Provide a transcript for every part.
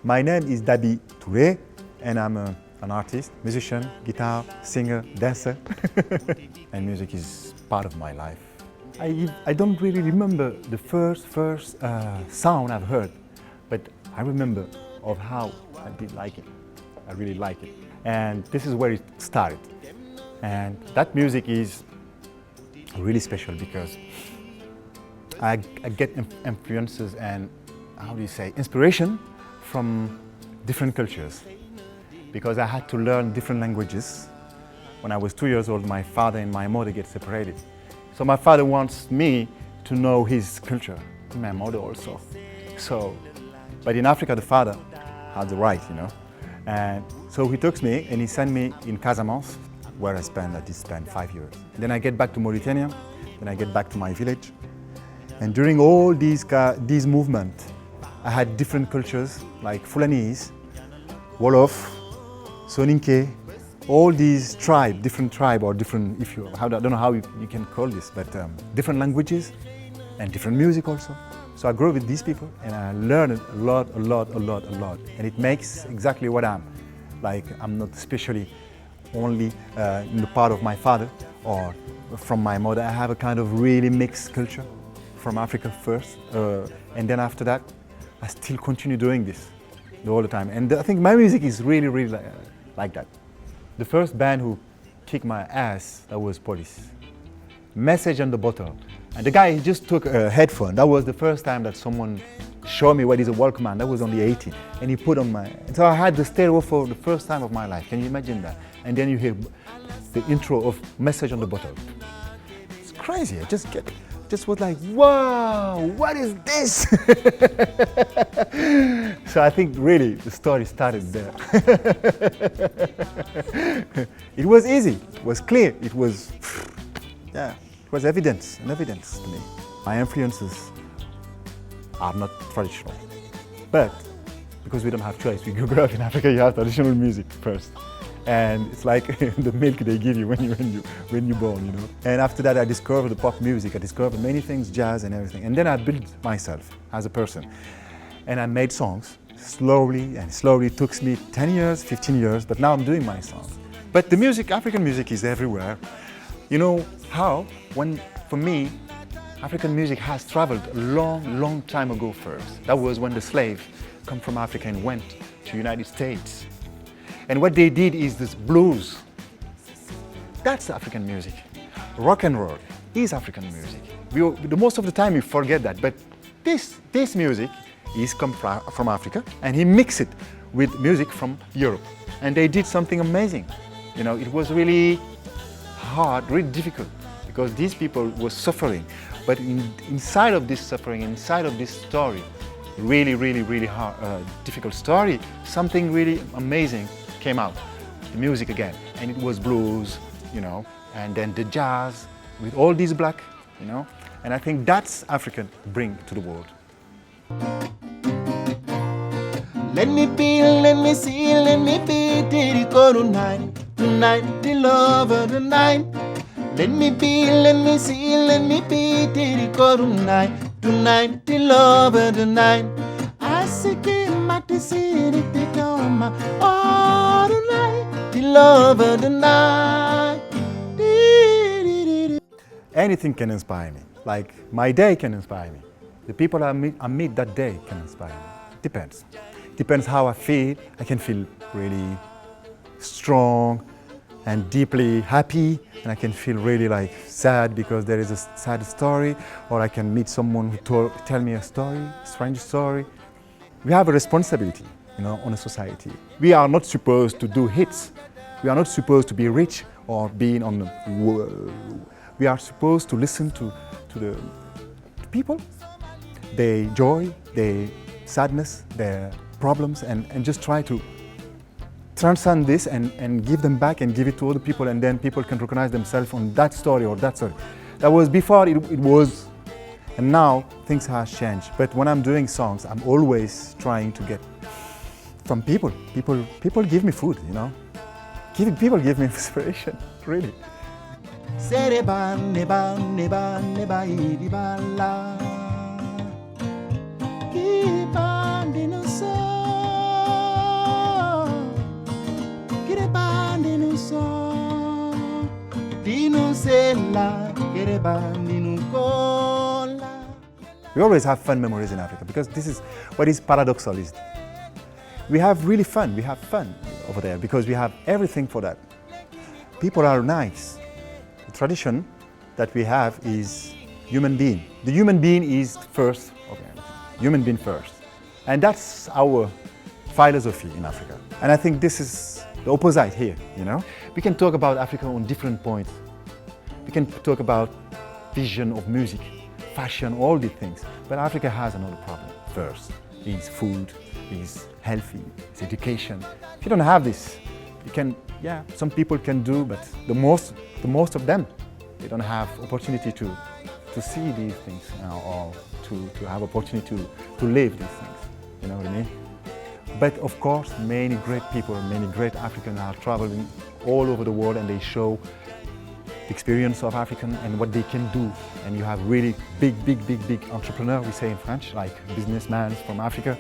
My name is Daby Touré, and I'm an artist, musician, guitar, singer, dancer. And music is part of my life. I don't really remember the first sound I've heard, but I remember of how I did like it. I really like it. And this is where it started. And that music is really special because I get influences and, how do you say, inspiration from different cultures. Because I had to learn different languages. When I was 2 years old, my father and my mother get separated. So my father wants me to know his culture, and my mother also. But in Africa, the father had the right, you know. And so he took me and he sent me in Casamance, where I did spend 5 years. And then I get back to Mauritania, then I get back to my village. And during all these movements, I had different cultures like Fulanese, Wolof, Soninke, all these different tribe or different, I don't know how you can call this, but different languages and different music also. So I grew with these people and I learned a lot. And it makes exactly what I'm. Like, I'm not especially only in the part of my father or from my mother. I have a kind of really mixed culture from Africa first. And then after that, I still continue doing this all the time. And I think my music is really like that. The first band who kicked my ass, that was Police. Message on the Bottle. And the guy, he just took a headphone. That was the first time that someone showed me what is a Walkman. That was only 80. And he put on so I had the stereo for the first time of my life. Can you imagine that? And then you hear the intro of Message on the Bottle. It's crazy. I just was like, wow, what is this? So I think really the story started there. It was easy, it was clear, it was evidence to me. My influences are not traditional, but because we don't have choice, we grew up in Africa, you have traditional music first. And it's like the milk they give you when you're born, you know. And after that, I discovered the pop music. I discovered many things, jazz and everything. And then I built myself as a person. And I made songs slowly. It took me 10 years, 15 years, but now I'm doing my songs. But the music, African music is everywhere. You know how? For me, African music has traveled a long time ago first. That was when the slaves come from Africa and went to United States. And what they did is this blues. That's African music. Rock and roll is African music. Most of the time we forget that, but this music is come from Africa, and he mixed it with music from Europe. And they did something amazing. You know, it was really hard, really difficult, because these people were suffering. But inside of this suffering, inside of this story, really hard, difficult story, something really amazing came out, the music again, and it was blues, you know, and then the jazz with all these black, you know, and I think that's African bring to the world. Let me be, let me see, let me be, did it go tonight, the love of the night. Let me be, let me see, let me be, did it go tonight, the love of the night. I see the city, the dome, all the night, the love of the night. Anything can inspire me. Like my day can inspire me. The people I meet that day can inspire me. Depends. Depends how I feel. I can feel really strong and deeply happy, and I can feel really like sad because there is a sad story, or I can meet someone who tell me a story, strange story. We have a responsibility, you know, on a society. We are not supposed to do hits. We are not supposed to be rich or being on the world. We are supposed to listen to the people, their joy, their sadness, their problems, and just try to transcend this and give them back and give it to other people, and then people can recognize themselves on that story or that story. That was before it was. And now things have changed. But when I'm doing songs, I'm always trying to get from people. People give me food, you know. People give me inspiration, really. sela kereba ninukola. We always have fun memories in Africa because this is what is paradoxal is we have really fun. We have fun over there because we have everything for that. People are nice. The tradition that we have is human being. The human being is first. Okay, human being first. And that's our philosophy in Africa. And I think this is the opposite here, you know? We can talk about Africa on different points. We can talk about vision of music, fashion, all these things. But Africa has another problem. First is food, is healthy, is education. If you don't have this, you can, yeah, some people can do, but the most of them, they don't have opportunity to see these things, you know, or to have opportunity to live these things. You know what I mean? But of course, many great people, many great Africans are traveling all over the world and they show the experience of African and what they can do. And you have really big entrepreneurs, we say in French, like businessmen from Africa.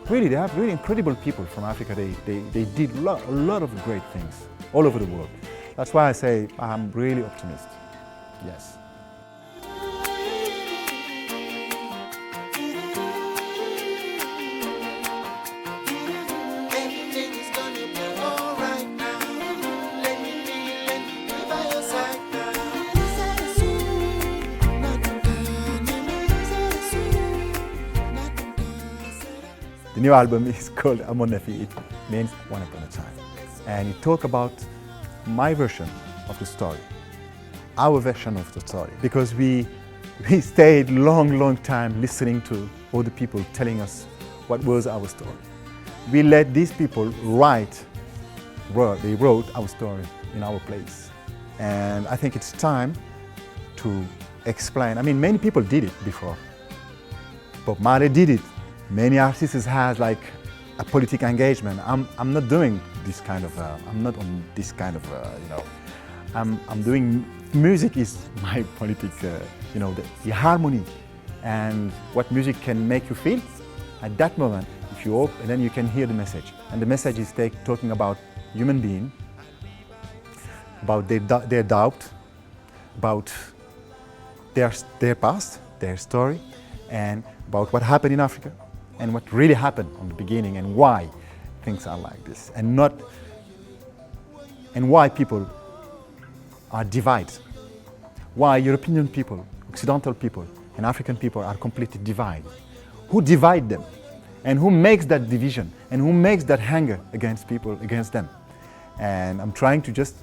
Really, they have really incredible people from Africa. They did a lot of great things all over the world. That's why I say I'm really optimistic. Yes. The new album is called Amonefi. It means One Upon a Time. And it talks about my version of the story, our version of the story. Because we stayed long time listening to all the people telling us what was our story. We let these people they wrote our story in our place. And I think it's time to explain. I mean, many people did it before. Bob Marley did it. Many artists has like a political engagement. I'm not doing this kind of. I'm not on this kind of. You know, I'm doing music is my politic. You know, the harmony and what music can make you feel at that moment. If you open, and then you can hear the message. And the message is talking about human being, about their doubt, about their past, their story, and about what happened in Africa. And what really happened on the beginning and why things are like this and why people are divided, why European people, Occidental people and African people are completely divided. Who divide them and who makes that division and who makes that anger against people, against them. And I'm trying to just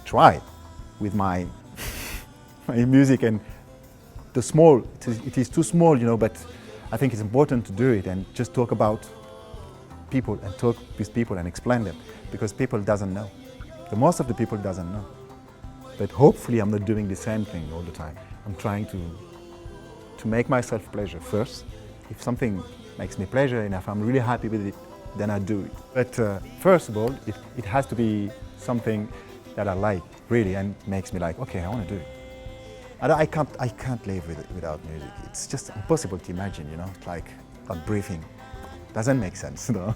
try with my music and the small, it is too small, you know, but I think it's important to do it and just talk about people and talk with people and explain them because people doesn't know. The most of the people doesn't know. But hopefully I'm not doing the same thing all the time. I'm trying to make myself pleasure first. If something makes me pleasure and if I'm really happy with it, then I do it. But first of all, it has to be something that I like really and makes me like, okay, I want to do it. I can't live without music. It's just impossible to imagine, you know, it's like not breathing. Doesn't make sense, you know.